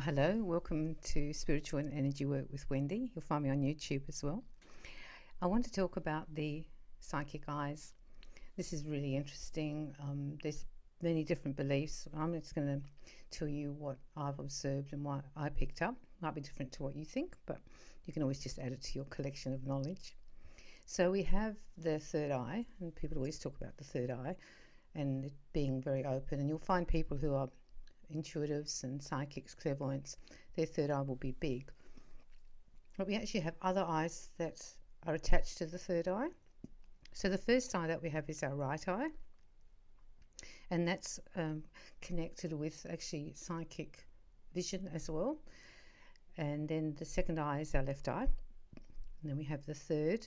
Hello, welcome to Spiritual and Energy Work with Wendy. You'll find me on YouTube as well. I want to talk about the psychic eyes. This is really interesting. There's many different beliefs. I'm just going to tell you what I've observed and what I picked up. Might be different to what you think, but you can always just add it to your collection of knowledge. So we have the third eye, and people always talk about the third eye and it being very open. And you'll find people who are intuitives and psychics, clairvoyants, their third eye will be big. But we actually have other eyes that are attached to the third eye. So the first eye that we have is our right eye, and that's connected with actually psychic vision as well. And then the second eye is our left eye. And then we have the third,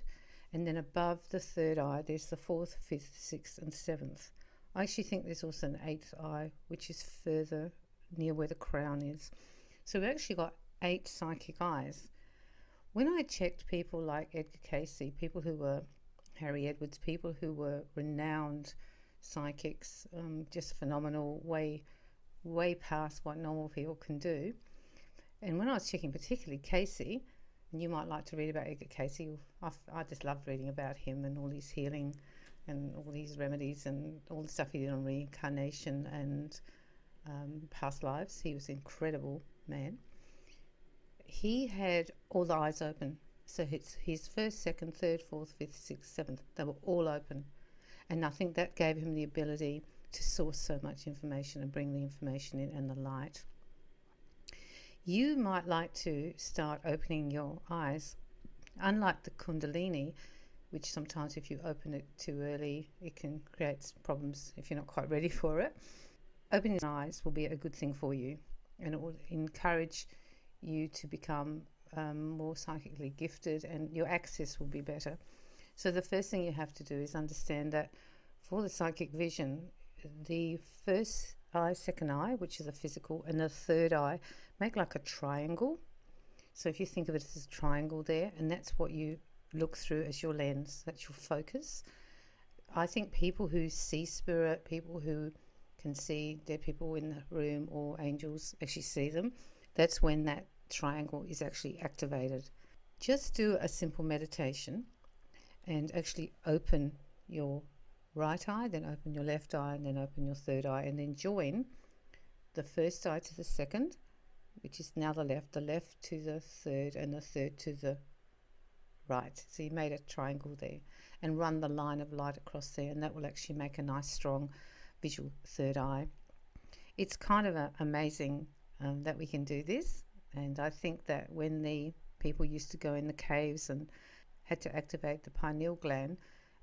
and then above the third eye there's the fourth, fifth, sixth and seventh. I actually think there's also an eighth eye, which is further near where the crown is. So we've actually got 8 psychic eyes. When I checked people like Edgar Cayce, people who were Harry Edwards, people who were renowned psychics, just phenomenal, way past what normal people can do. And when I was checking particularly Cayce, and you might like to read about Edgar Cayce, I just loved reading about him and all his healing and all these remedies and all the stuff he did on reincarnation and past lives. He was an incredible man. He had all the eyes open. So his first, second, third, fourth, fifth, sixth, seventh, they were all open. And I think that gave him the ability to source so much information and bring the information in and the light. You might like to start opening your eyes. Unlike the Kundalini, which sometimes if you open it too early, it can create problems if you're not quite ready for it. Opening your eyes will be a good thing for you, and it will encourage you to become more psychically gifted, and your access will be better. So the first thing you have to do is understand that for the psychic vision, the first eye, second eye, which is a physical, and the third eye make like a triangle. So if you think of it as a triangle there, and that's what you look through as your lens, that's your focus. I think people who see spirit, people who can see dead people in the room or angels actually see them, that's when that triangle is actually activated. Just do a simple meditation and actually open your right eye, then open your left eye, and then open your third eye, and then join the first eye to the second, which is now the left to the third, and the third to the right. So you made a triangle there, and run the line of light across there, and that will actually make a nice strong visual third eye. It's kind of amazing that we can do this, and I think that when the people used to go in the caves and had to activate the pineal gland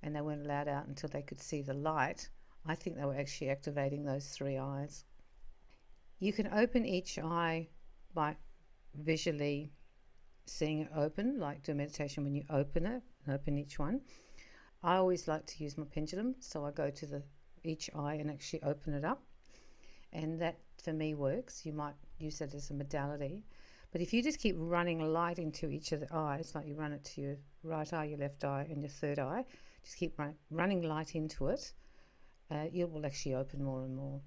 and they weren't allowed out until they could see the light, I think they were actually activating those 3 eyes. You can open each eye by visually seeing it open, like do a meditation when you open it and open each one. I always like to use my pendulum, so I go to each eye and actually open it up, and that for me works. You might use that as a modality, but if you just keep running light into each of the eyes, like you run it to your right eye, your left eye and your third eye, just keep running light into it, it will actually open more and more.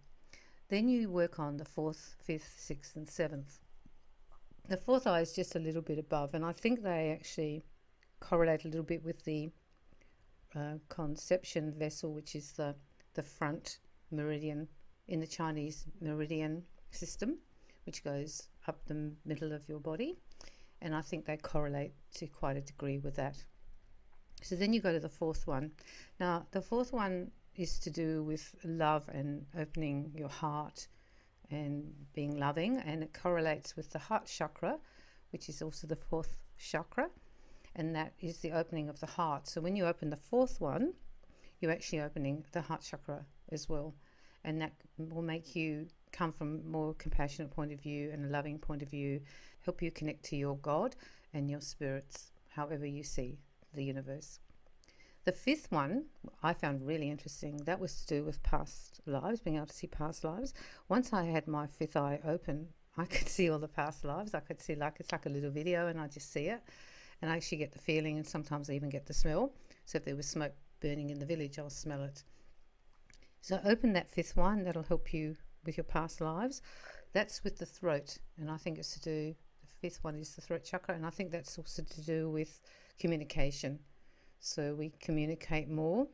Then you work on the 4th, 5th, 6th and 7th. The 4th eye is just a little bit above, and I think they actually correlate a little bit with the conception vessel, which is the front meridian in the Chinese meridian system, which goes up the middle of your body, and I think they correlate to quite a degree with that. So then you go to the 4th one. Now the 4th one is to do with love and opening your heart and being loving, and it correlates with the heart chakra, which is also the 4th chakra, and that is the opening of the heart. So when you open the 4th one, you're actually opening the heart chakra as well, and that will make you come from a more compassionate point of view and a loving point of view, help you connect to your God and your spirits, however you see the universe. The 5th one I found really interesting. That was to do with past lives, being able to see past lives. Once I had my 5th eye open, I could see all the past lives. I could see it's like a little video, and I just see it, and I actually get the feeling, and sometimes I even get the smell. So if there was smoke burning in the village, I'll smell it. So open that 5th one. That'll help you with your past lives. That's with the throat, and I think it's to do, the fifth one is the throat chakra, and I think that's also to do with communication. So we communicate more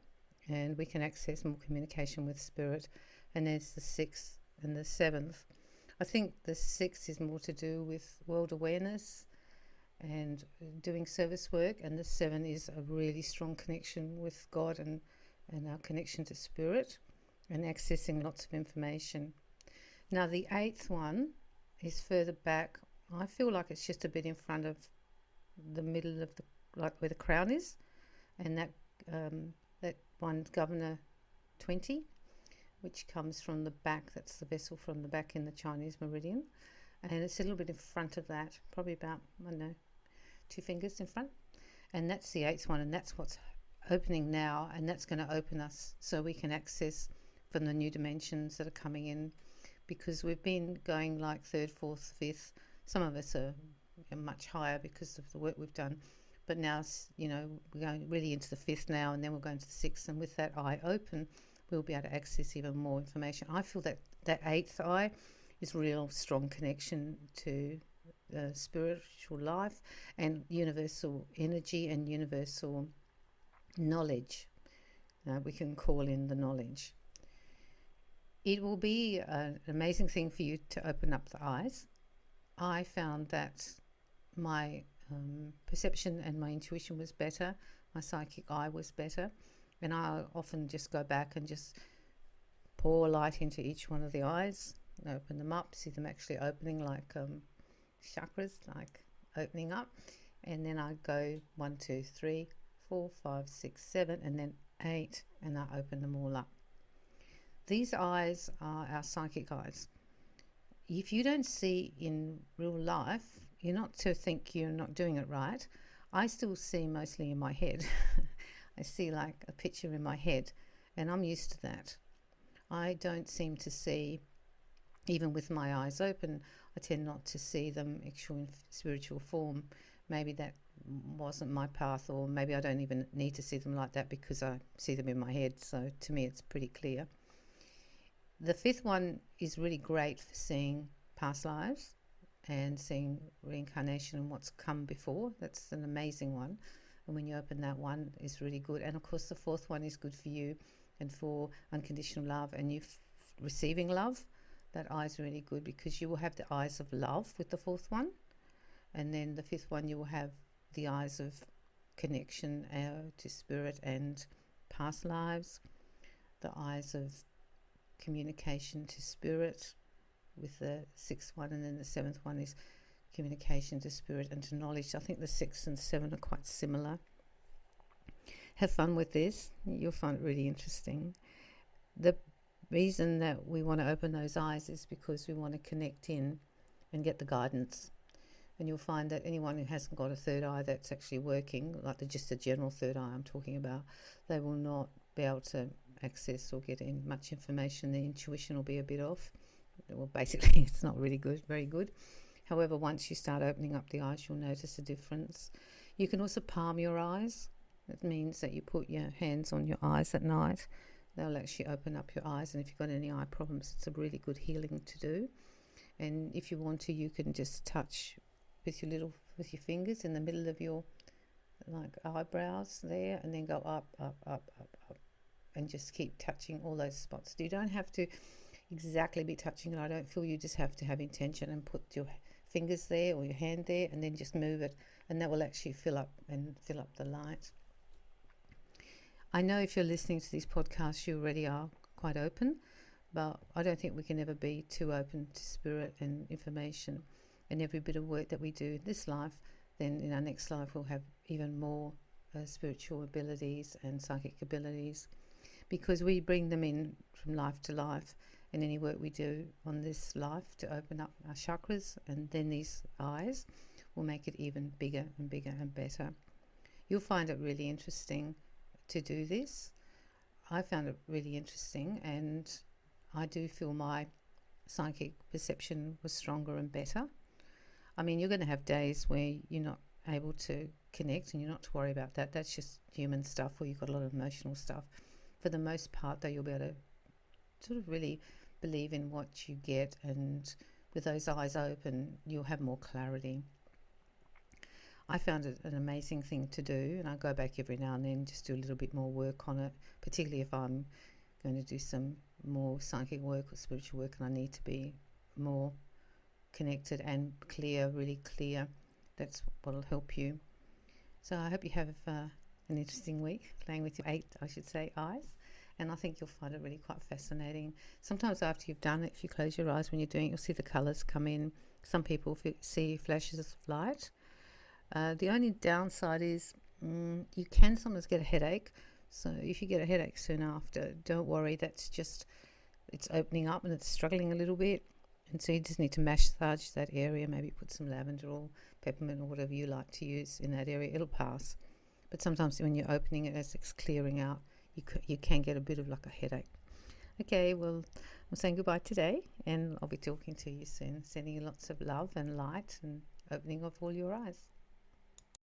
and we can access more communication with spirit. And there's the sixth and the seventh. I think the sixth is more to do with world awareness and doing service work, and the seven is a really strong connection with God and our connection to spirit and accessing lots of information. Now the eighth one is further back. I feel like it's just a bit in front of the middle of the, like where the crown is, and that one, Governor 20, which comes from the back. That's the vessel from the back in the Chinese meridian, and it's a little bit in front of that, probably about, I don't know, 2 fingers in front, and that's the eighth one, and that's what's opening now, and that's going to open us so we can access from the new dimensions that are coming in, because we've been going like third, fourth, fifth. Some of us are much higher because of the work we've done, but now, you know, we're going really into the fifth now, and then we're going to the sixth, and with that eye open, we'll be able to access even more information. I feel that that eighth eye is real strong connection to spiritual life and universal energy and universal knowledge. We can call in the knowledge. It will be an amazing thing for you to open up the eyes. I found that my perception and my intuition was better, my psychic eye was better, and I often just go back and just pour light into each one of the eyes, open them up, see them actually opening like chakras, like opening up, and then I go 1, 2, 3, 4, 5, 6, 7, and then 8, and I open them all up. These eyes are our psychic eyes. If you don't see in real life, you're not to think you're not doing it right. I still see mostly in my head. I see like a picture in my head, and I'm used to that. I don't seem to see, even with my eyes open, I tend not to see them actually in spiritual form. Maybe that wasn't my path, or maybe I don't even need to see them like that because I see them in my head. So to me, it's pretty clear. The fifth one is really great for seeing past lives and seeing reincarnation and what's come before. That's an amazing one. And when you open that one, it's really good. And of course, the fourth one is good for you and for unconditional love and you receiving love. That eye is really good because you will have the eyes of love with the fourth one. And then the fifth one, you will have the eyes of connection to spirit and past lives, the eyes of communication to spirit with the sixth one, and then the seventh one is communication to spirit and to knowledge. I think the 6 and 7 are quite similar. Have fun with this. You'll find it really interesting. The reason that we want to open those eyes is because we want to connect in and get the guidance. And you'll find that anyone who hasn't got a third eye that's actually working, like just a general third eye I'm talking about, they will not be able to access or get in much information. The intuition will be a bit off. Well, basically, it's not really good, very good. However, once you start opening up the eyes, you'll notice a difference. You can also palm your eyes. That means that you put your hands on your eyes at night. They'll actually open up your eyes, and if you've got any eye problems, it's a really good healing to do. And if you want to, you can just touch with your fingers in the middle of your like eyebrows there, and then go up, up, up, up, up, and just keep touching all those spots. You don't have to exactly be touching it. I don't feel you just have to have intention and put your fingers there or your hand there and then just move it, and that will actually fill up the light. I know if you're listening to these podcasts, you already are quite open, but I don't think we can ever be too open to spirit and information. And every bit of work that we do in this life, then in our next life we'll have even more spiritual abilities and psychic abilities, because we bring them in from life to life. And any work we do on this life to open up our chakras and then these eyes will make it even bigger and bigger and better. You'll find it really interesting to do this. I found it really interesting, and I do feel my psychic perception was stronger and better. I mean, you're going to have days where you're not able to connect, and you're not to worry about that. That's just human stuff, or you've got a lot of emotional stuff. For the most part, though, you'll be able to sort of really believe in what you get, and with those eyes open, you'll have more clarity. I found it an amazing thing to do, and I go back every now and then just do a little bit more work on it, particularly if I'm going to do some more psychic work or spiritual work and I need to be more connected and clear, really clear. That's what will help you. So I hope you have an interesting week playing with your 8, I should say, eyes. And I think you'll find it really quite fascinating. Sometimes after you've done it, if you close your eyes when you're doing it, you'll see the colours come in. Some people see flashes of light. The only downside is you can sometimes get a headache. So if you get a headache soon after, don't worry. That's just, it's opening up and it's struggling a little bit. And so you just need to massage that area, maybe put some lavender or peppermint or whatever you like to use in that area. It'll pass. But sometimes when you're opening it, as it's clearing out, you can get a bit of like a headache. Okay, well, I'm saying goodbye today, and I'll be talking to you soon, sending you lots of love and light and opening of all your eyes.